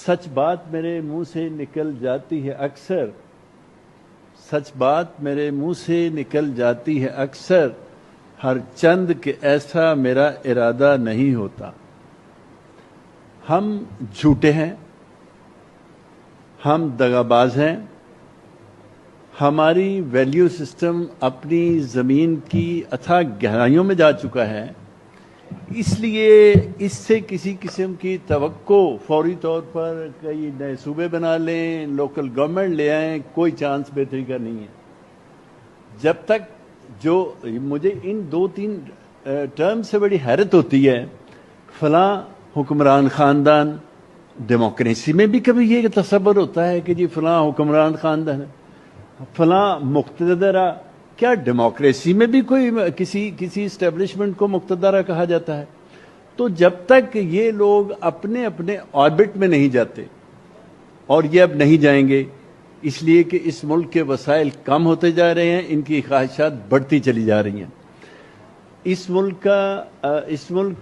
सच बात मेरे मुंह से निकल जाती है अक्सर, सच बात मेरे मुंह से निकल जाती है अक्सर, हर चंद के ऐसा मेरा इरादा नहीं होता। हम झूठे हैं, हम दगाबाज हैं, हमारी वैल्यू सिस्टम अपनी ज़मीन की अथाह गहराइयों में जा चुका है, इसलिए इससे किसी किस्म की तवक्को फौरी तौर पर कई नए सूबे बना लें, लोकल गवर्नमेंट ले आएं, कोई चांस बेहतरी का नहीं है। जब तक जो मुझे इन 2-3 टर्म से बड़ी हैरत होती है, फलां हुक्मरान ख़ानदान, डेमोक्रेसी में भी कभी ये तसव्वुर होता है कि जी फलां हुक्मरान ख़ानदान है, फलां मुक़्तदरा, क्या डेमोक्रेसी में भी कोई किसी इस्टेब्लिशमेंट को मुक़्तदरा कहा जाता है? तो जब तक ये लोग अपने अपने ऑर्बिट में नहीं जाते, और ये अब नहीं जाएंगे, इसलिए कि इस मुल्क के वसाइल कम होते जा रहे हैं, इनकी ख्वाहिशात बढ़ती चली जा रही हैं। इस मुल्क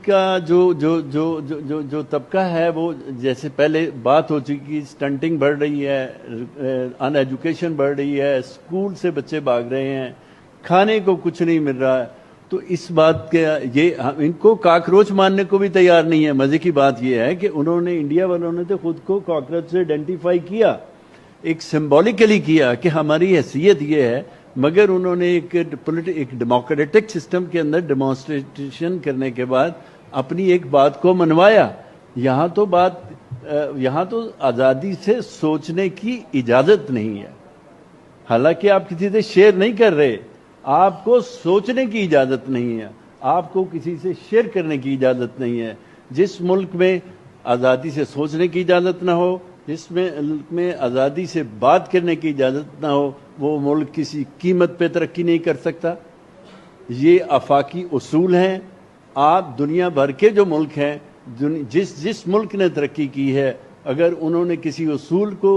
का जो तबका है, वो जैसे पहले बात हो चुकी, स्टंटिंग बढ़ रही है, अनएजुकेशन बढ़ रही है, स्कूल से बच्चे भाग रहे हैं, खाने को कुछ नहीं मिल रहा है। तो इस बात के इनको कॉकरोच मारने को भी तैयार नहीं है। मजे की बात यह है कि उन्होंने, इंडिया वालों ने तो खुद को कॉकरोच से आइडेंटिफाई किया, एक सिंबॉलिकली किया कि हमारी हैसियत ये है, मगर उन्होंने एक डेमोक्रेटिक सिस्टम के अंदर डेमोन्स्ट्रेशन करने के बाद अपनी एक बात को मनवाया। यहाँ तो आज़ादी से सोचने की इजाज़त नहीं है। हालांकि आप किसी से शेयर नहीं कर रहे, आपको सोचने की इजाज़त नहीं है, आपको किसी से शेयर करने की इजाज़त नहीं है। जिस मुल्क में आज़ादी से सोचने की इजाज़त ना हो, जिसमें आज़ादी से बात करने की इजाज़त ना हो, वो मुल्क किसी कीमत पे तरक्की नहीं कर सकता। ये आफाकी उसूल हैं। आप दुनिया भर के जो मुल्क हैं, जिस मुल्क ने तरक्की की है, अगर उन्होंने किसी उसूल को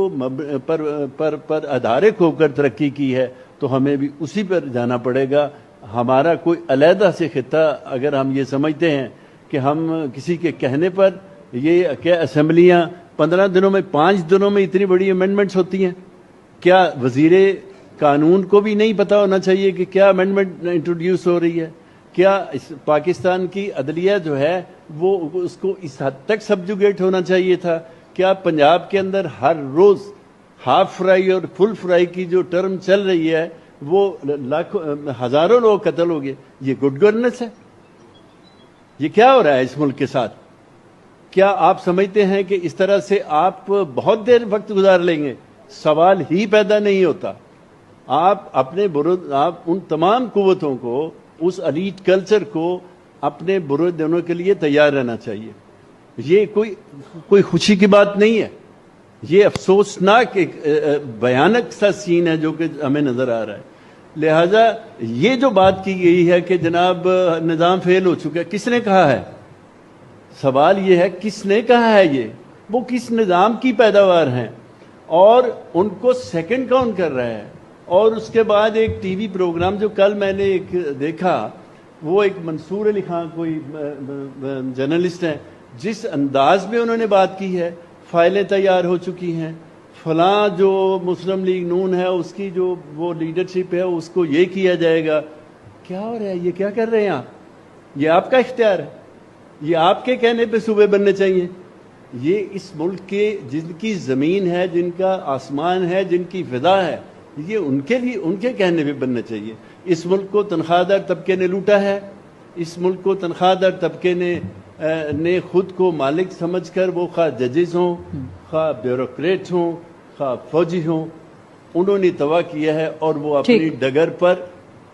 पर आधारित होकर तरक्की की है, तो हमें भी उसी पर जाना पड़ेगा। हमारा कोई अलहदा से खिता अगर हम ये समझते हैं कि हम किसी के कहने पर, ये क्या असेंबलियाँ 15 दिनों में, 5 दिनों में इतनी बड़ी अमेंडमेंट्स होती हैं? क्या वजीरे कानून को भी नहीं पता होना चाहिए कि क्या अमेंडमेंट इंट्रोड्यूस हो रही है? क्या पाकिस्तान की अदलिया जो है वो उसको इस हद तक सब्जुगेट होना चाहिए था? क्या पंजाब के अंदर हर रोज हाफ फ्राई और फुल फ्राई की जो टर्म चल रही है, वो लाखों हजारों लोग कत्ल हो गए? ये गुड गवर्नेंस है? ये क्या हो रहा है इस मुल्क के साथ? क्या आप समझते हैं कि इस तरह से आप बहुत देर वक्त गुजार लेंगे? सवाल ही पैदा नहीं होता। आप उन तमाम कुव्वतों को, उस एलीट कल्चर को अपने बुरे दिनों के लिए तैयार रहना चाहिए। ये कोई खुशी की बात नहीं है, ये अफसोसनाक एक भयानक सा सीन है जो कि हमें नजर आ रहा है। लिहाजा ये जो बात की गई है कि जनाब निज़ाम फेल हो चुका है, किसने कहा है? सवाल ये है किसने कहा है? ये वो किस निज़ाम की पैदावार हैं, और उनको सेकंड काउंट कर रहे हैं। और उसके बाद एक टीवी प्रोग्राम जो कल मैंने एक देखा, वो एक मंसूर अली खान कोई जर्नलिस्ट हैं, जिस अंदाज में उन्होंने बात की है, फाइलें तैयार हो चुकी हैं, फलां जो मुस्लिम लीग नून है उसकी जो वो लीडरशिप है उसको ये किया जाएगा। क्या हो रहा है? ये क्या कर रहे हैं आप? ये आपका इख्तियार है, ये आपके कहने पे सूबे बनने चाहिए। ये इस मुल्क के जिनकी ज़मीन है, जिनका आसमान है, जिनकी फिजा है, ये उनके लिए, उनके कहने पे बनना चाहिए। इस मुल्क को तनख्वाहदार तबके ने लूटा है, इस मुल्क को तनख्वाहदार तबके ने खुद को मालिक समझकर, वो खा जजेस हों, खा ब्यूरोक्रेट हों, खा फौजी हों, उन्होंने तबाह किया है, और वो अपनी डगर पर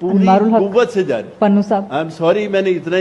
पूरी कुव्वत से जा रहे हैं। पन्नू साहब, आई एम सॉरी, मैंने इतना